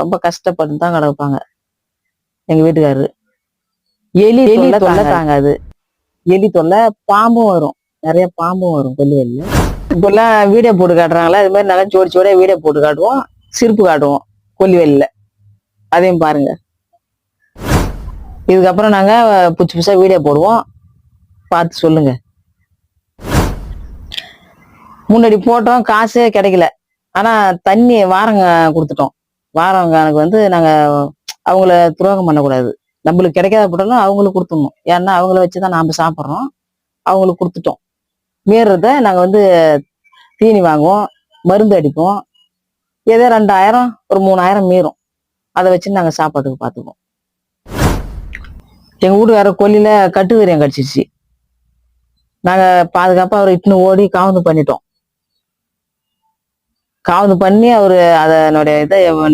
ரொம்ப கஷ்டப்பட்டு தான் கிடப்பாங்க எங்க வீட்டுக்காரரு. எலி தொல்லை தாங்காது. எலி தொல்லை, பாம்பும் வரும், நிறைய பாம்பும் வரும் கொல்லிவெளியில. இப்பெல்லாம் வீடியோ போட்டு காட்டுறாங்களா, இது மாதிரி நல்லா ஜோடி ஜோடியா வீடியோ போட்டு காட்டுவோம், சிரிப்பு காட்டுவோம் கொல்லிவெளியில. அதையும் பாருங்க. இதுக்கப்புறம் நாங்க புதுசு புதுசா வீடியோ போடுவோம், பார்த்து சொல்லுங்க. முன்னாடி போட்டோம், காசே கிடைக்கல. ஆனா தண்ணி வாரங்க கொடுத்துட்டோம். வாரவங்களுக்கு வந்து நாங்க அவங்கள துரோகம் பண்ணக்கூடாது. நம்மளுக்கு கிடைக்காத போட்டாலும் அவங்களுக்கு கொடுத்துடணும். ஏன்னா அவங்கள வச்சுதான் நாம சாப்பிட்றோம். அவங்களுக்கு கொடுத்துட்டோம். மீறத நாங்க வந்து தீனி வாங்குவோம், மருந்து அடிப்போம். ஏதோ 2000 ஒரு 3000 மீறும். அதை வச்சு நாங்க சாப்பாட்டுக்கு பார்த்துக்குவோம். எங்க வீட்டுக்கார கொல்லியில கட்டுவிரியம் கடிச்சிருச்சு. நாங்க பாதுகாப்பா அவரை இட்டுன்னு ஓடி காவந்து பண்ணிட்டோம். காவந்து பண்ணி அவரு அதனுடைய இதை